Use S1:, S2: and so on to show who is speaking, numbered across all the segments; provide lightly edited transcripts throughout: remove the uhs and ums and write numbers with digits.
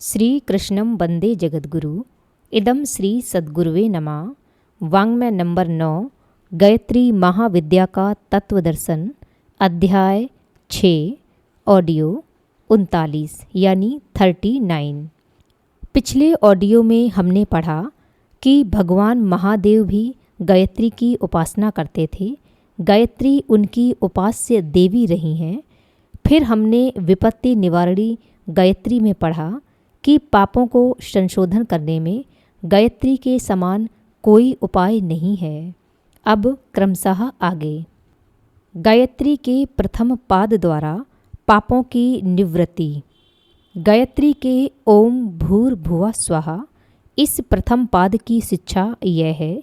S1: श्री कृष्णं वंदे जगद्गुरु। इदं श्री सद्गुरुवे नमः। वाङ्मय नंबर 9, गायत्री महाविद्या का तत्वदर्शन, अध्याय 6, ऑडियो 39 यानी 39। पिछले ऑडियो में हमने पढ़ा कि भगवान महादेव भी गायत्री की उपासना करते थे। गायत्री उनकी उपास्य देवी रही हैं। फिर हमने विपत्ति निवारणी गायत्री में पढ़ा कि पापों को संशोधन करने में गायत्री के समान कोई उपाय नहीं है। अब क्रमशः आगे। गायत्री के प्रथम पाद द्वारा पापों की निवृत्ति। गायत्री के ओम भूर्भुवः स्वः इस प्रथम पाद की शिक्षा यह है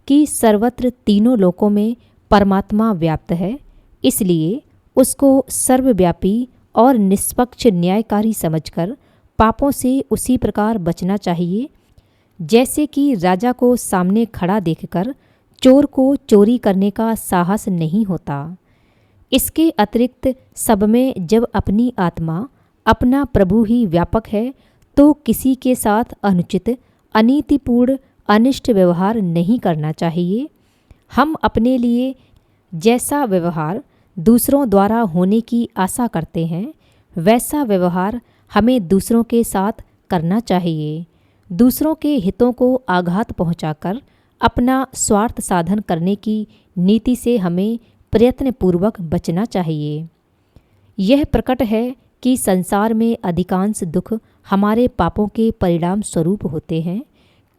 S1: कि सर्वत्र तीनों लोकों में परमात्मा व्याप्त है, इसलिए उसको सर्वव्यापी और निष्पक्ष न्यायकारी समझकर पापों से उसी प्रकार बचना चाहिए जैसे कि राजा को सामने खड़ा देखकर चोर को चोरी करने का साहस नहीं होता। इसके अतिरिक्त सब में जब अपनी आत्मा अपना प्रभु ही व्यापक है तो किसी के साथ अनुचित अनीतिपूर्ण अनिष्ट व्यवहार नहीं करना चाहिए। हम अपने लिए जैसा व्यवहार दूसरों द्वारा होने की आशा करते हैं वैसा व्यवहार हमें दूसरों के साथ करना चाहिए। दूसरों के हितों को आघात पहुंचाकर अपना स्वार्थ साधन करने की नीति से हमें प्रयत्नपूर्वक बचना चाहिए। यह प्रकट है कि संसार में अधिकांश दुख हमारे पापों के परिणाम स्वरूप होते हैं।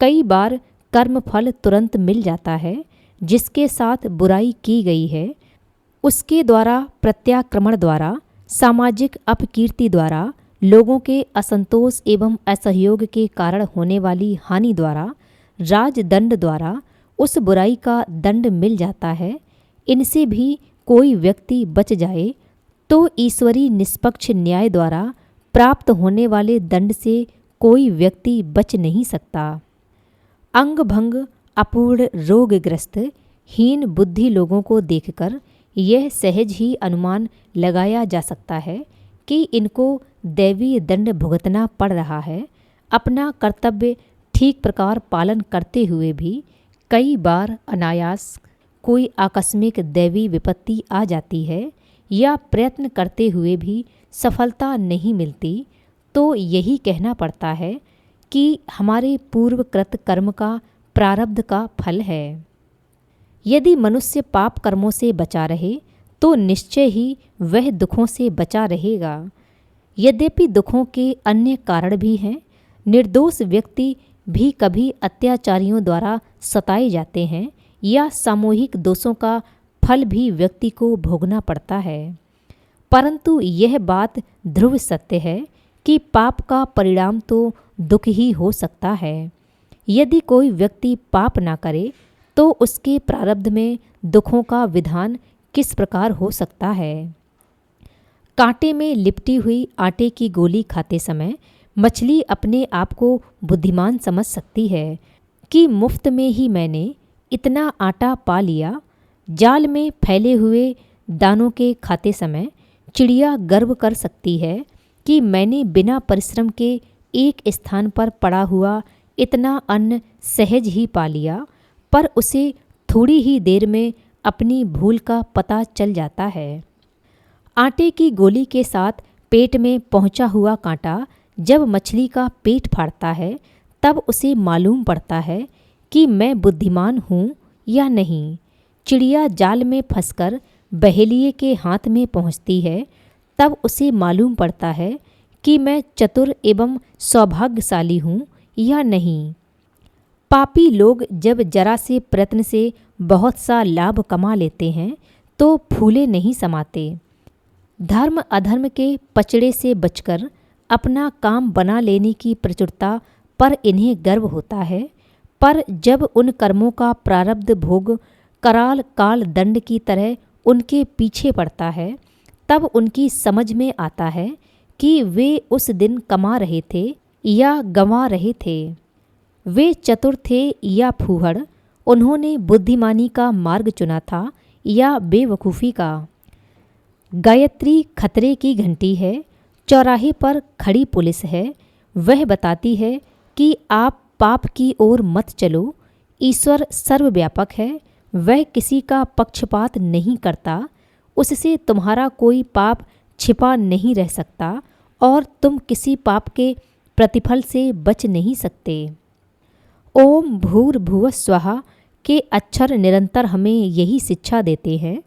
S1: कई बार कर्म फल तुरंत मिल जाता है, जिसके साथ बुराई की गई है उसके द्वारा, प्रत्याक्रमण द्वारा, सामाजिक अपकीर्ति द्वारा, लोगों के असंतोष एवं असहयोग के कारण होने वाली हानि द्वारा, राजदंड द्वारा उस बुराई का दंड मिल जाता है। इनसे भी कोई व्यक्ति बच जाए तो ईश्वरी निष्पक्ष न्याय द्वारा प्राप्त होने वाले दंड से कोई व्यक्ति बच नहीं सकता। अंग भंग, अपूर्ण, रोगग्रस्त, हीन बुद्धि लोगों को देखकर यह सहज ही अनुमान लगाया जा सकता है कि इनको दैवीय दंड भुगतना पड़ रहा है। अपना कर्तव्य ठीक प्रकार पालन करते हुए भी कई बार अनायास कोई आकस्मिक दैवी विपत्ति आ जाती है या प्रयत्न करते हुए भी सफलता नहीं मिलती, तो यही कहना पड़ता है कि हमारे पूर्वकृत कर्म का प्रारब्ध का फल है। यदि मनुष्य पाप कर्मों से बचा रहे तो निश्चय ही वह दुखों से बचा रहेगा। यद्यपि दुखों के अन्य कारण भी हैं। निर्दोष व्यक्ति भी कभी अत्याचारियों द्वारा सताए जाते हैं या सामूहिक दोषों का फल भी व्यक्ति को भोगना पड़ता है। परंतु यह बात ध्रुव सत्य है कि पाप का परिणाम तो दुख ही हो सकता है। यदि कोई व्यक्ति पाप ना करे तो उसके प्रारब्ध में दुखों का विधान किस प्रकार हो सकता है। कांटे में लिपटी हुई आटे की गोली खाते समय मछली अपने आप को बुद्धिमान समझ सकती है कि मुफ्त में ही मैंने इतना आटा पा लिया। जाल में फैले हुए दानों के खाते समय चिड़िया गर्व कर सकती है कि मैंने बिना परिश्रम के एक स्थान पर पड़ा हुआ इतना अन्न सहज ही पा लिया, पर उसे थोड़ी ही देर में अपनी भूल का पता चल जाता है। आटे की गोली के साथ पेट में पहुंचा हुआ कांटा जब मछली का पेट फाड़ता है तब उसे मालूम पड़ता है कि मैं बुद्धिमान हूँ या नहीं। चिड़िया जाल में फंसकर बहेलिए के हाथ में पहुँचती है तब उसे मालूम पड़ता है कि मैं चतुर एवं सौभाग्यशाली हूँ या नहीं। पापी लोग जब जरा से प्रयत्न से बहुत सा लाभ कमा लेते हैं तो फूले नहीं समाते। धर्म अधर्म के पचड़े से बचकर अपना काम बना लेने की प्रचुरता पर इन्हें गर्व होता है, पर जब उन कर्मों का प्रारब्ध भोग कराल काल दंड की तरह उनके पीछे पड़ता है तब उनकी समझ में आता है कि वे उस दिन कमा रहे थे या गंवा रहे थे। वे चतुर थे या फूहड़, उन्होंने बुद्धिमानी का मार्ग चुना था या बेवकूफ़ी का। गायत्री खतरे की घंटी है, चौराहे पर खड़ी पुलिस है, वह बताती है कि आप पाप की ओर मत चलो। ईश्वर सर्वव्यापक है, वह किसी का पक्षपात नहीं करता, उससे तुम्हारा कोई पाप छिपा नहीं रह सकता और तुम किसी पाप के प्रतिफल से बच नहीं सकते। ओम भूर्भुवः स्वः के अक्षर निरंतर हमें यही शिक्षा देते हैं।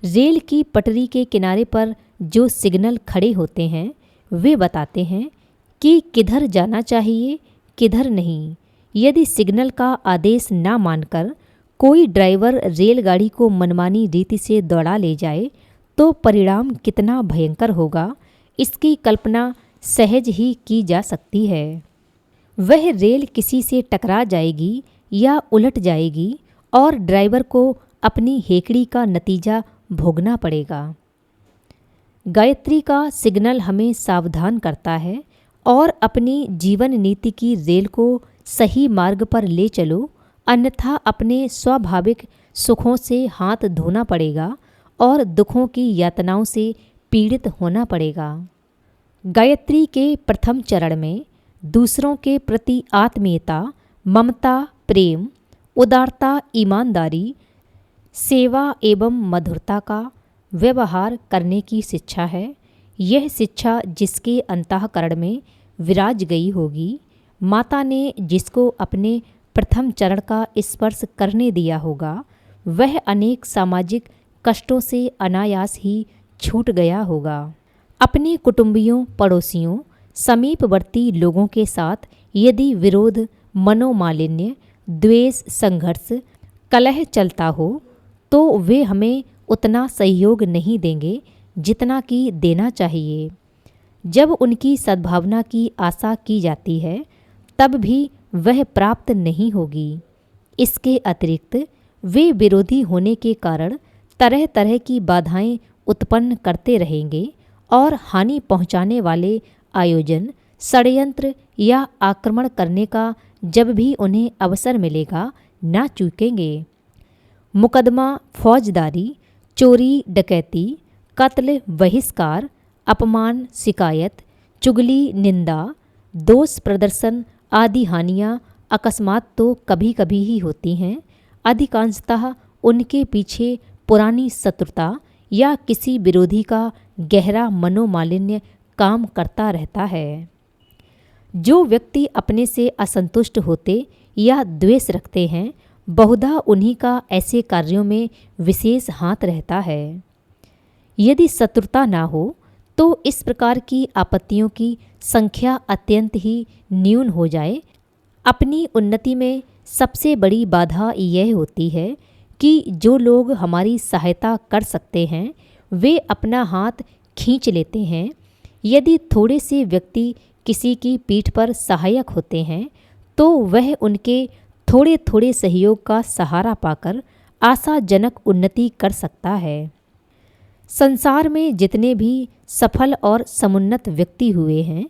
S1: रेल की पटरी के किनारे पर जो सिग्नल खड़े होते हैं वे बताते हैं कि किधर जाना चाहिए किधर नहीं। यदि सिग्नल का आदेश ना मानकर कोई ड्राइवर रेलगाड़ी को मनमानी रीति से दौड़ा ले जाए तो परिणाम कितना भयंकर होगा, इसकी कल्पना सहज ही की जा सकती है। वह रेल किसी से टकरा जाएगी या उलट जाएगी और ड्राइवर को अपनी हेकड़ी का नतीजा भोगना पड़ेगा। गायत्री का सिग्नल हमें सावधान करता है और अपनी जीवन नीति की रेल को सही मार्ग पर ले चलो, अन्यथा अपने स्वाभाविक सुखों से हाथ धोना पड़ेगा और दुखों की यातनाओं से पीड़ित होना पड़ेगा। गायत्री के प्रथम चरण में दूसरों के प्रति आत्मीयता, ममता, प्रेम, उदारता, ईमानदारी, सेवा एवं मधुरता का व्यवहार करने की शिक्षा है। यह शिक्षा जिसके अंतःकरण में विराज गई होगी, माता ने जिसको अपने प्रथम चरण का स्पर्श करने दिया होगा, वह अनेक सामाजिक कष्टों से अनायास ही छूट गया होगा। अपने कुटुंबियों, पड़ोसियों, समीपवर्ती लोगों के साथ यदि विरोध, मनोमालिन्य, द्वेष, संघर्ष, कलह चलता हो तो वे हमें उतना सहयोग नहीं देंगे जितना कि देना चाहिए। जब उनकी सद्भावना की आशा की जाती है तब भी वह प्राप्त नहीं होगी। इसके अतिरिक्त वे विरोधी होने के कारण तरह तरह की बाधाएं उत्पन्न करते रहेंगे और हानि पहुंचाने वाले आयोजन, षड्यंत्र या आक्रमण करने का जब भी उन्हें अवसर मिलेगा ना चूकेंगे। मुकदमा, फौजदारी, चोरी, डकैती, कत्ल, बहिष्कार, अपमान, शिकायत, चुगली, निंदा, दोष प्रदर्शन आदि हानियाँ अकस्मात तो कभी कभी ही होती हैं। अधिकांशतः उनके पीछे पुरानी शत्रुता या किसी विरोधी का गहरा मनोमालिन्य काम करता रहता है। जो व्यक्ति अपने से असंतुष्ट होते या द्वेष रखते हैं, बहुधा उन्हीं का ऐसे कार्यों में विशेष हाथ रहता है। यदि शत्रुता ना हो तो इस प्रकार की आपत्तियों की संख्या अत्यंत ही न्यून हो जाए। अपनी उन्नति में सबसे बड़ी बाधा यह होती है कि जो लोग हमारी सहायता कर सकते हैं वे अपना हाथ खींच लेते हैं। यदि थोड़े से व्यक्ति किसी की पीठ पर सहायक होते हैं तो वह उनके थोड़े थोड़े सहयोग का सहारा पाकर आशाजनक उन्नति कर सकता है। संसार में जितने भी सफल और समुन्नत व्यक्ति हुए हैं,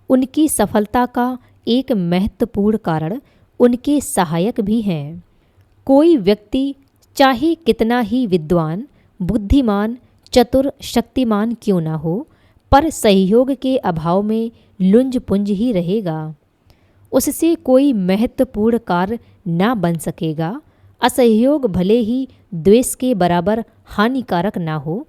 S1: उनकी सफलता का एक महत्वपूर्ण कारण उनके सहायक भी हैं। कोई व्यक्ति चाहे कितना ही विद्वान, बुद्धिमान, चतुर, शक्तिमान क्यों ना हो, पर सहयोग के अभाव में लुंज पुंज ही रहेगा। उससे कोई महत्वपूर्ण कार्य ना बन सकेगा। असहयोग भले ही द्वेष के बराबर हानिकारक ना हो,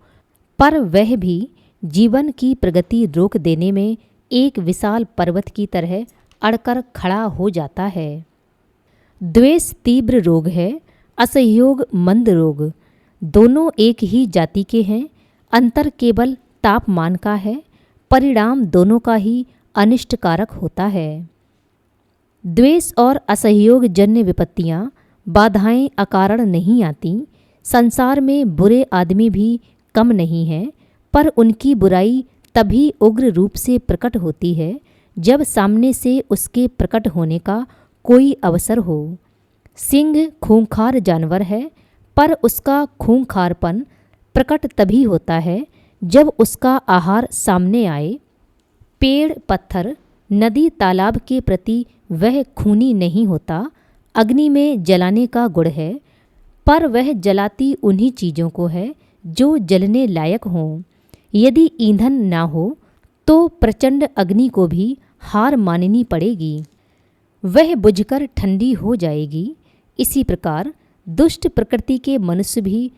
S1: पर वह भी जीवन की प्रगति रोक देने में एक विशाल पर्वत की तरह अड़कर खड़ा हो जाता है। द्वेष तीव्र रोग है, असहयोग मंद रोग। दोनों एक ही जाति के हैं, अंतर केवल तापमान का है, परिणाम दोनों का ही अनिष्टकारक होता है। द्वेष और असहयोग जन्य विपत्तियां, बाधाएं अकारण नहीं आती। संसार में बुरे आदमी भी कम नहीं हैं, पर उनकी बुराई तभी उग्र रूप से प्रकट होती है जब सामने से उसके प्रकट होने का कोई अवसर हो। सिंह खूंखार जानवर है, पर उसका खूंखारपन प्रकट तभी होता है जब उसका आहार सामने आए। पेड़, पत्थर, नदी, तालाब के प्रति वह खूनी नहीं होता। अग्नि में जलाने का गुण है, पर वह जलाती उन्हीं चीज़ों को है जो जलने लायक हों। यदि ईंधन ना हो तो प्रचंड अग्नि को भी हार माननी पड़ेगी, वह बुझकर ठंडी हो जाएगी। इसी प्रकार दुष्ट प्रकृति के मनुष्य भी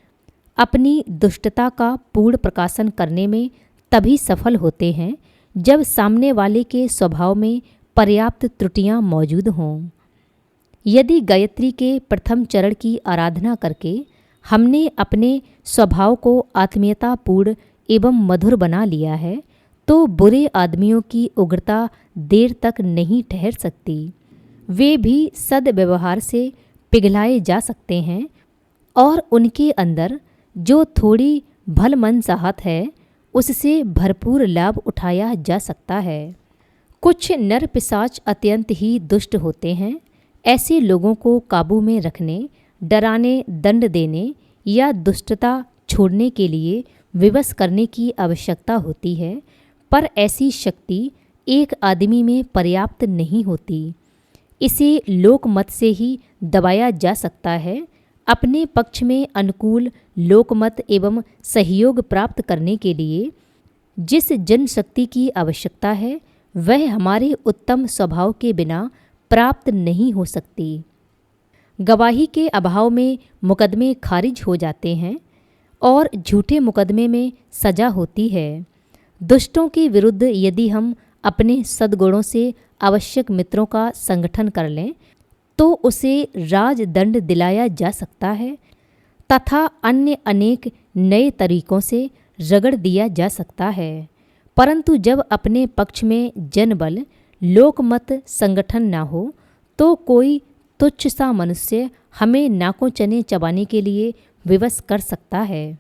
S1: अपनी दुष्टता का पूर्ण प्रकाशन करने में तभी सफल होते हैं जब सामने वाले के स्वभाव में पर्याप्त त्रुटियां मौजूद हों। यदि गायत्री के प्रथम चरण की आराधना करके हमने अपने स्वभाव को आत्मीयतापूर्ण एवं मधुर बना लिया है, तो बुरे आदमियों की उग्रता देर तक नहीं ठहर सकती। वे भी सद्व्यवहार से पिघलाए जा सकते हैं और उनके अंदर जो थोड़ी भलमनसाहत है उससे भरपूर लाभ उठाया जा सकता है। कुछ नर पिशाच अत्यंत ही दुष्ट होते हैं। ऐसे लोगों को काबू में रखने, डराने, दंड देने या दुष्टता छोड़ने के लिए विवश करने की आवश्यकता होती है, पर ऐसी शक्ति एक आदमी में पर्याप्त नहीं होती। इसे लोकमत से ही दबाया जा सकता है। अपने पक्ष में अनुकूल लोकमत एवं सहयोग प्राप्त करने के लिए जिस जनशक्ति की आवश्यकता है वह हमारे उत्तम स्वभाव के बिना प्राप्त नहीं हो सकती। गवाही के अभाव में मुकदमे खारिज हो जाते हैं और झूठे मुकदमे में सजा होती है। दुष्टों के विरुद्ध यदि हम अपने सद्गुणों से आवश्यक मित्रों का संगठन कर लें तो उसे राजदंड दिलाया जा सकता है तथा अन्य अनेक नए तरीकों से रगड़ दिया जा सकता है। परंतु जब अपने पक्ष में जनबल, लोकमत संगठन न हो तो कोई तुच्छ सा मनुष्य हमें नाकों चने चबाने के लिए विवश कर सकता है।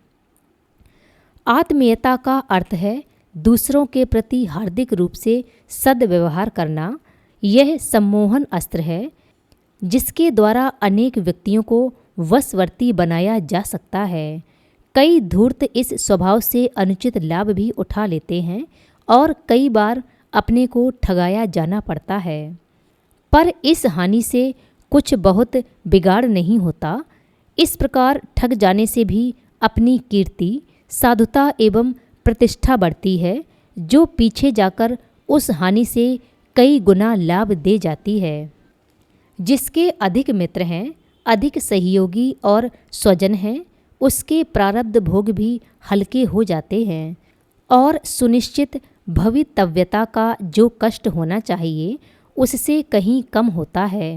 S1: आत्मीयता का अर्थ है दूसरों के प्रति हार्दिक रूप से सद्व्यवहार करना। यह सम्मोहन अस्त्र है जिसके द्वारा अनेक व्यक्तियों को वशवर्ती बनाया जा सकता है। कई धूर्त इस स्वभाव से अनुचित लाभ भी उठा लेते हैं और कई बार अपने को ठगाया जाना पड़ता है, पर इस हानि से कुछ बहुत बिगाड़ नहीं होता। इस प्रकार ठग जाने से भी अपनी कीर्ति, साधुता एवं प्रतिष्ठा बढ़ती है, जो पीछे जाकर उस हानि से कई गुना लाभ दे जाती है। जिसके अधिक मित्र हैं, अधिक सहयोगी और स्वजन हैं, उसके प्रारब्ध भोग भी हल्के हो जाते हैं और सुनिश्चित भवितव्यता का जो कष्ट होना चाहिए उससे कहीं कम होता है।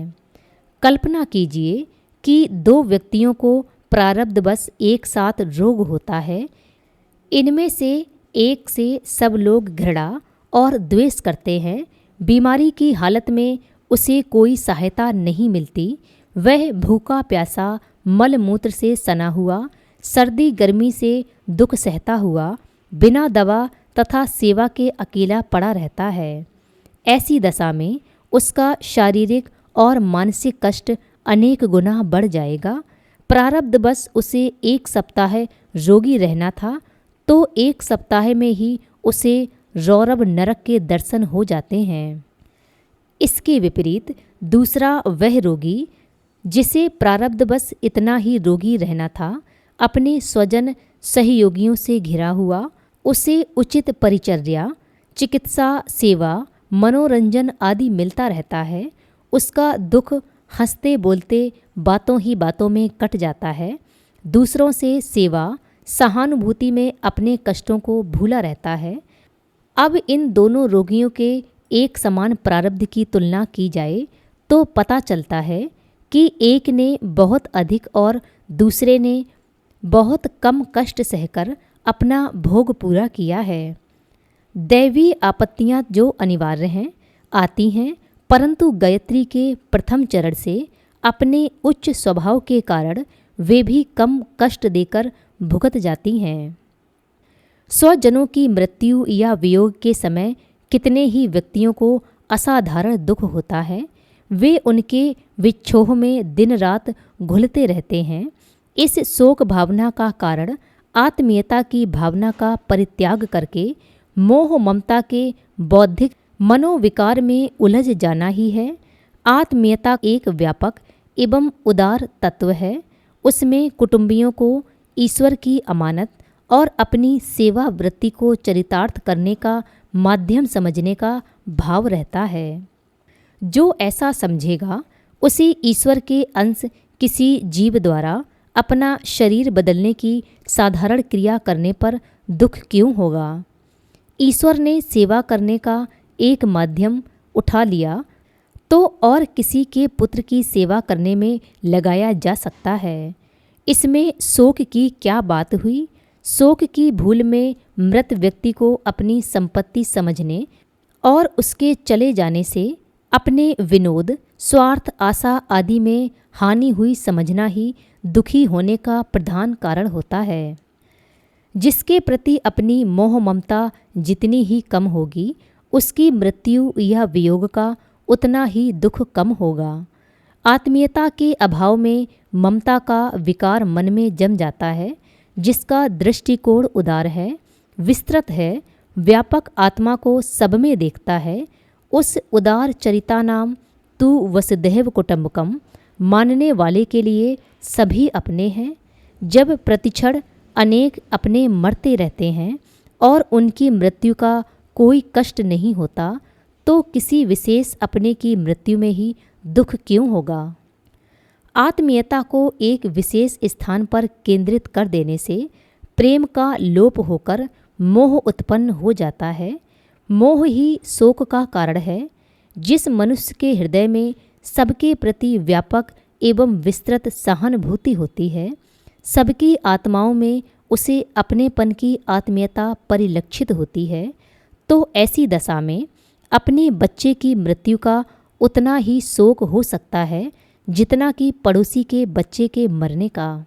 S1: कल्पना कीजिए कि दो व्यक्तियों को प्रारब्धवश एक साथ रोग होता है। इनमें से एक से सब लोग घृणा और द्वेष करते हैं। बीमारी की हालत में उसे कोई सहायता नहीं मिलती। वह भूखा प्यासा, मल मूत्र से सना हुआ, सर्दी गर्मी से दुख सहता हुआ, बिना दवा तथा सेवा के अकेला पड़ा रहता है। ऐसी दशा में उसका शारीरिक और मानसिक कष्ट अनेक गुना बढ़ जाएगा। प्रारब्ध बस उसे एक सप्ताह रोगी रहना था, तो एक सप्ताह में ही उसे रौरव नरक के दर्शन हो जाते हैं। इसके विपरीत दूसरा वह रोगी जिसे प्रारब्ध बस इतना ही रोगी रहना था, अपने स्वजन सहयोगियों से घिरा हुआ, उसे उचित परिचर्या, चिकित्सा सेवा, मनोरंजन आदि मिलता रहता है। उसका दुख हंसते बोलते बातों ही बातों में कट जाता है। दूसरों से सेवा, सहानुभूति में अपने कष्टों को भूला रहता है। अब इन दोनों रोगियों के एक समान प्रारब्ध की तुलना की जाए तो पता चलता है कि एक ने बहुत अधिक और दूसरे ने बहुत कम कष्ट सहकर अपना भोग पूरा किया है। दैवी आपत्तियां जो अनिवार्य हैं, आती हैं, परंतु गायत्री के प्रथम चरण से अपने उच्च स्वभाव के कारण वे भी कम कष्ट देकर भुगत जाती हैं। स्वजनों की मृत्यु या वियोग के समय कितने ही व्यक्तियों को असाधारण दुख होता है। वे उनके विच्छोह में दिन रात घुलते रहते हैं। इस शोक भावना का कारण आत्मीयता की भावना का परित्याग करके मोह ममता के बौद्धिक मनोविकार में उलझ जाना ही है। आत्मीयता एक व्यापक एवं उदार तत्व है। उसमें कुटुंबियों को ईश्वर की अमानत और अपनी सेवा वृत्ति को चरितार्थ करने का माध्यम समझने का भाव रहता है। जो ऐसा समझेगा उसे ईश्वर के अंश किसी जीव द्वारा अपना शरीर बदलने की साधारण क्रिया करने पर दुख क्यों होगा। ईश्वर ने सेवा करने का एक माध्यम उठा लिया तो और किसी के पुत्र की सेवा करने में लगाया जा सकता है। इसमें शोक की क्या बात हुई। शोक की भूल में मृत व्यक्ति को अपनी संपत्ति समझने और उसके चले जाने से अपने विनोद, स्वार्थ, आशा आदि में हानि हुई समझना ही दुखी होने का प्रधान कारण होता है। जिसके प्रति अपनी मोह ममता जितनी ही कम होगी, उसकी मृत्यु या वियोग का उतना ही दुख कम होगा। आत्मीयता के अभाव में ममता का विकार मन में जम जाता है। जिसका दृष्टिकोण उदार है, विस्तृत है, व्यापक आत्मा को सब में देखता है, उस उदार चरितानाम तु वसुधैव कुटुम्बकम मानने वाले के लिए सभी अपने हैं। जब प्रतिक्षण अनेक अपने मरते रहते हैं और उनकी मृत्यु का कोई कष्ट नहीं होता, तो किसी विशेष अपने की मृत्यु में ही दुख क्यों होगा। आत्मीयता को एक विशेष स्थान पर केंद्रित कर देने से प्रेम का लोप होकर मोह उत्पन्न हो जाता है। मोह ही शोक का कारण है। जिस मनुष्य के हृदय में सबके प्रति व्यापक एवं विस्तृत सहानुभूति होती है, सबकी आत्माओं में उसे अपनेपन की आत्मीयता परिलक्षित होती है, तो ऐसी दशा में अपने बच्चे की मृत्यु का उतना ही शोक हो सकता है जितना कि पड़ोसी के बच्चे के मरने का।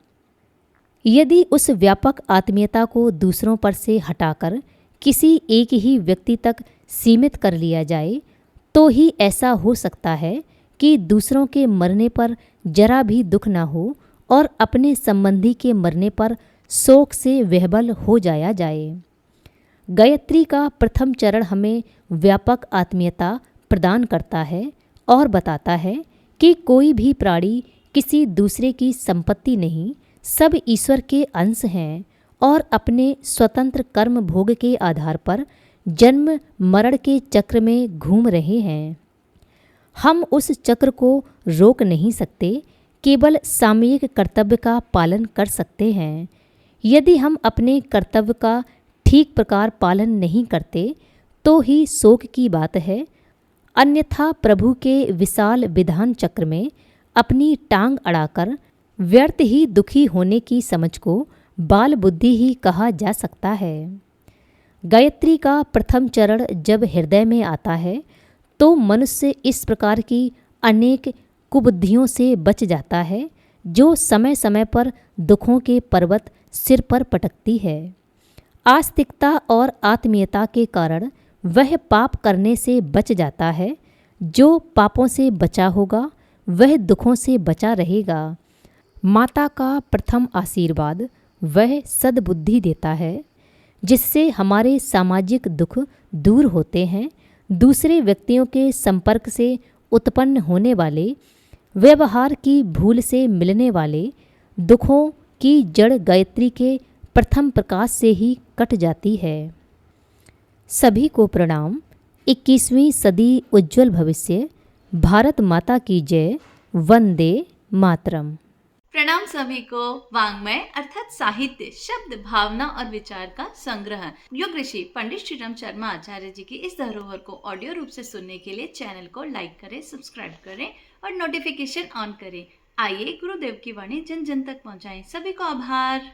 S1: यदि उस व्यापक आत्मीयता को दूसरों पर से हटाकर किसी एक ही व्यक्ति तक सीमित कर लिया जाए, तो ही ऐसा हो सकता है कि दूसरों के मरने पर जरा भी दुख ना हो और अपने संबंधी के मरने पर शोक से विह्वल हो जाया जाए। गायत्री का प्रथम चरण हमें व्यापक आत्मीयता प्रदान करता है और बताता है कि कोई भी प्राणी किसी दूसरे की संपत्ति नहीं, सब ईश्वर के अंश हैं और अपने स्वतंत्र कर्म भोग के आधार पर जन्म मरण के चक्र में घूम रहे हैं। हम उस चक्र को रोक नहीं सकते, केवल सामयिक कर्तव्य का पालन कर सकते हैं। यदि हम अपने कर्तव्य का ठीक प्रकार पालन नहीं करते तो ही शोक की बात है, अन्यथा प्रभु के विशाल विधान चक्र में अपनी टांग अड़ाकर व्यर्थ ही दुखी होने की समझ को बाल बुद्धि ही कहा जा सकता है। गायत्री का प्रथम चरण जब हृदय में आता है तो मनुष्य इस प्रकार की अनेक कुबुद्धियों से बच जाता है जो समय समय पर दुखों के पर्वत सिर पर पटकती है। आस्तिकता और आत्मीयता के कारण वह पाप करने से बच जाता है। जो पापों से बचा होगा वह दुखों से बचा रहेगा। माता का प्रथम आशीर्वाद वह सद्बुद्धि देता है जिससे हमारे सामाजिक दुख दूर होते हैं। दूसरे व्यक्तियों के संपर्क से उत्पन्न होने वाले व्यवहार की भूल से मिलने वाले दुखों की जड़ गायत्री के प्रथम प्रकाश से ही कट जाती है। सभी को प्रणाम। 21वीं सदी उज्जवल भविष्य। भारत माता की जय। वंदे मातरम।
S2: प्रणाम सभी को। वाङ्मय अर्थात साहित्य, शब्द, भावना और विचार का संग्रह योग ऋषि पंडित श्रीराम शर्मा आचार्य जी की इस धरोहर को ऑडियो रूप से सुनने के लिए चैनल को लाइक करें, सब्सक्राइब करें और नोटिफिकेशन ऑन करें। आइए गुरुदेव की वाणी जन जन तक पहुंचाएं। सभी को आभार।